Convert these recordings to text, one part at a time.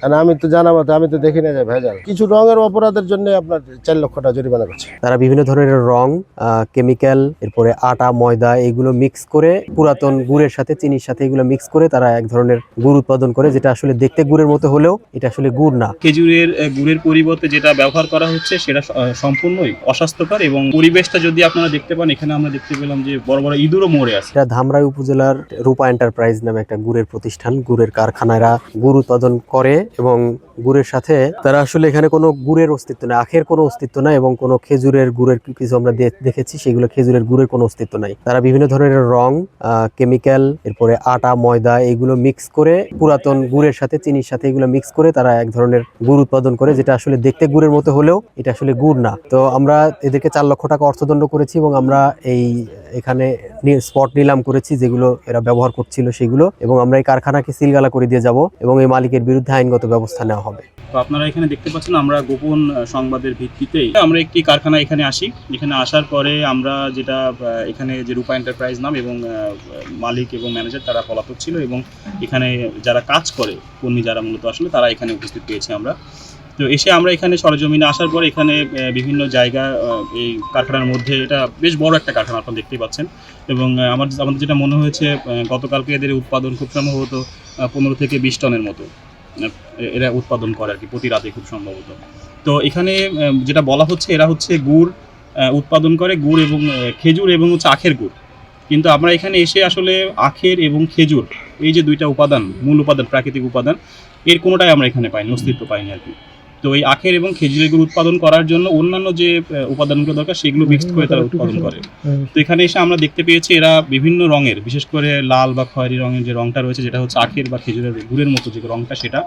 কারণ আমি তো জানাবো, আমি তো দেখি না যে ভেজাল। কিছু রঙের অপরাধের জন্য আপনার 4 লক্ষ টাকা জরিমানা করছে। তারা বিভিন্ন ধরনের রং, কেমিক্যাল, এরপরে আটা, ময়দা এগুলো মিক্স করে, পুরাতন গুড়ের সাথে, চিনির সাথে এগুলো মিক্স করে তারা এক ধরনের গুড় উৎপাদন করে, যেটা আসলে দেখতে গুড়ের মতো হলেও এটা আসলে গুড় না। খেজুরের গুড়ের পরিবর্তে যেটা ব্যবহার করা হচ্ছে সেটা সম্পূর্ণই অস্বাস্থ্যকর এবং পরিবেশটা যদি আপনারা দেখতে পান, এখানে আমরা দেখতে পেলাম যে বড় বড় ইঁদুরও মরে আছে। এটা ধামরাই উপজেলার রূপা এন্টারপ্রাইজ নামে একটা গুড়ের প্রতিষ্ঠান, গুড়ের কারখানারা গুড় উৎপাদন করে এবং গুড়ের সাথে তারা আসলে এখানে কোনো গুড়ের অস্তিত্ব নাই, আখের কোনো অস্তিত্ব নাই এবং কোনো খেজুরের গুড়ের কিছু আমরা দেখেছি, সেগুলো খেজুরের গুড়ের কোনো অস্তিত্ব নাই। তারা বিভিন্ন ধরনের রং, কেমিক্যাল, এরপরে আটা, ময়দা এগুলো মিক্স করে, পুরাতন গুড়ের সাথে, চিনির সাথে এগুলো মিক্স করে তারা এক ধরনের গুড় উৎপাদন করে, যেটা আসলে দেখতে গুড়ের মতো হলেও এটা আসলে গুড় না। তো আমরা এদেরকে 4 লক্ষ টাকা অর্থদণ্ড করেছি এবং আমরা এখানে স্পট নিলাম করেছি যেগুলো এরা ব্যবহার করছিল সেগুলো, এবং আমরা এই কারখানাকে সিলগালা করে দিয়ে যাব এবং এই মালিকের বিরুদ্ধে আইনগত ব্যবস্থা নেওয়া হবে। তো আপনারা এখানে দেখতে পাচ্ছেন আমরা গোপন সংবাদের ভিত্তিতেই আমরা একটি কারখানা এখানে আসি। এখানে আসার পরে আমরা যেটা এখানে যে রূপা এন্টারপ্রাইজ নাম এবং মালিক এবং ম্যানেজার তারা পলাতক ছিল এবং এখানে যারা কাজ করে কর্মী যারা মূলত আসলে তারা এখানে উপস্থিত পেয়েছি আমরা। তো এসে আমরা এখানে সরেজমিনে আসার পরে এখানে বিভিন্ন জায়গা এই কারখানার মধ্যে, এটা বেশ বড় একটা কারখানা আপনারা দেখতেই পাচ্ছেন, এবং আমাদের যেটা মনে হয়েছে গতকালকে এদের উৎপাদন খুব সম্ভবত 15 থেকে 20 টনের মতো এরা উৎপাদন করে আর কি প্রতি রাতে খুব সম্ভবত। তো এখানে যেটা বলা হচ্ছে এরা হচ্ছে গুড় উৎপাদন করে, গুড় এবং খেজুর এবং হচ্ছে আখের গুড়। কিন্তু আমরা এখানে এসে আসলে আখের এবং খেজুর এই যে দুইটা উপাদান, মূল উপাদান, প্রাকৃতিক উপাদান, এর কোনোটাই আমরা এখানে পাইনি, অস্তিত্ব পাইনি আর কি। তো এই আখের এবং খেজুরের গুড় উৎপাদন করার জন্য অন্যান্য যে উপাদানগুলো দরকার সেগুলো মিক্সড করে তারা উৎপাদন করে। তো এখানে এসে আমরা দেখতে পেয়েছি এরা বিভিন্ন রঙের, বিশেষ করে লাল বা খয়েরি রঙের যে রঙটা রয়েছে, যেটা হচ্ছে আখের বা খেজুরের গুড়ের মতো যে রঙটা, সেটা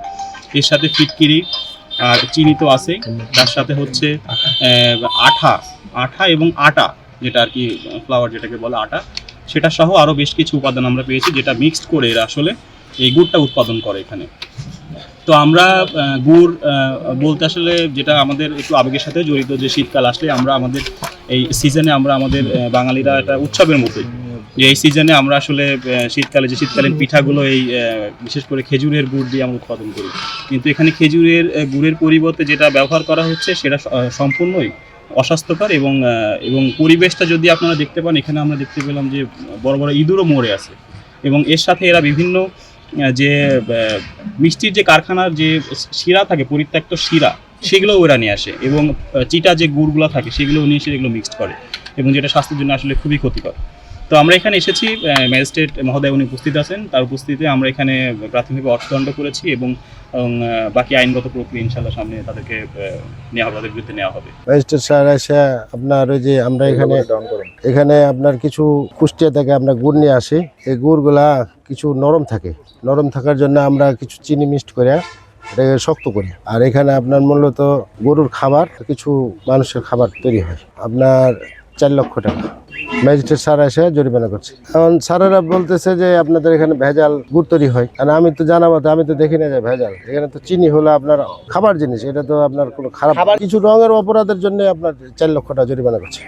এর সাথে ফিটকিরি আর চিনি তো আছে, তার সাথে হচ্ছে আঠা এবং আটা, যেটা আর কি ফ্লাওয়ার যেটাকে বলে আটা, সেটা সহ আরও বেশ কিছু উপাদান আমরা পেয়েছি যেটা মিক্সড করে এরা আসলে এই গুড়টা উৎপাদন করে এখানে। তো আমরা গুড় বলতে আসলে যেটা আমাদের একটু আবেগের সাথে জড়িত, যে শীতকাল আসলে আমরা আমাদের এই সিজনে আমরা আমাদের বাঙালিরা একটা উৎসবের মতোই, যে এই সিজনে আমরা আসলে শীতকালে যে শীতকালীন পিঠাগুলো এই বিশেষ করে খেজুরের গুড় দিয়ে আমরা উৎপাদন করি। কিন্তু এখানে খেজুরের গুড়ের পরিবর্তে যেটা ব্যবহার করা হচ্ছে সেটা সম্পূর্ণই অস্বাস্থ্যকর এবং পরিবেশটা যদি আপনারা দেখতে পান, এখানে আমরা দেখতে পেলাম যে বড় বড় ইঁদুরও মরে আছে এবং এর সাথে এরা বিভিন্ন যে মিষ্টির যে কারখানার যে শিরা থাকে, পরিত্যক্ত শিরা, সেগুলোও ওরা নিয়ে আসে এবং চিটা যে গুড়গুলো থাকে সেগুলোও নিয়ে এসে এগুলো মিক্সড করে এবং যেটা স্বাস্থ্যের জন্য আসলে খুবই ক্ষতিকর। তো আমরা এখানে এসেছি, ম্যাজিস্ট্রেট মহোদয় উনি উপস্থিত আছেন, তার উপস্থিতিতে আমরা এখানে প্রাথমিকভাবে অর্থদণ্ড করেছি এবং বাকি আইনগত প্রক্রিয়া ইনশাল্লাহ সামনে তাদেরকে নেওয়া হবে, তাদের বিরুদ্ধে নেওয়া হবে। ম্যাজিস্ট্রেট স্যার এসে আপনার ওই যে আমরা এখানে আপনার কিছু কুষ্টিয়া থেকে আমরা গুড় নিয়ে আসি। এই গুড়গুলা কিছু নরম থাকে, নরম থাকার জন্য আমরা কিছু চিনি মিক্সড করে এটাকে শক্ত করি। আর এখানে আপনার মূলত গরুর খাবার, কিছু মানুষের খাবার তৈরি হয়। আপনার 4 লক্ষ টাকা ম্যাজিস্ট্রেট স্যার এসে জরিমানা করছে। এখন স্যারেরা বলতেছে যে আপনাদের এখানে ভেজাল গুড় তৈরি হয়। কারণ আমি তো জানাবো, আমি তো দেখি না যে ভেজাল। এখানে তো চিনি হলো আপনার খাবার জিনিস, এটা তো আপনার কোনো খারাপ। কিছু রঙের অপরাধের জন্য আপনার 4 লক্ষ টাকা জরিমানা করছে।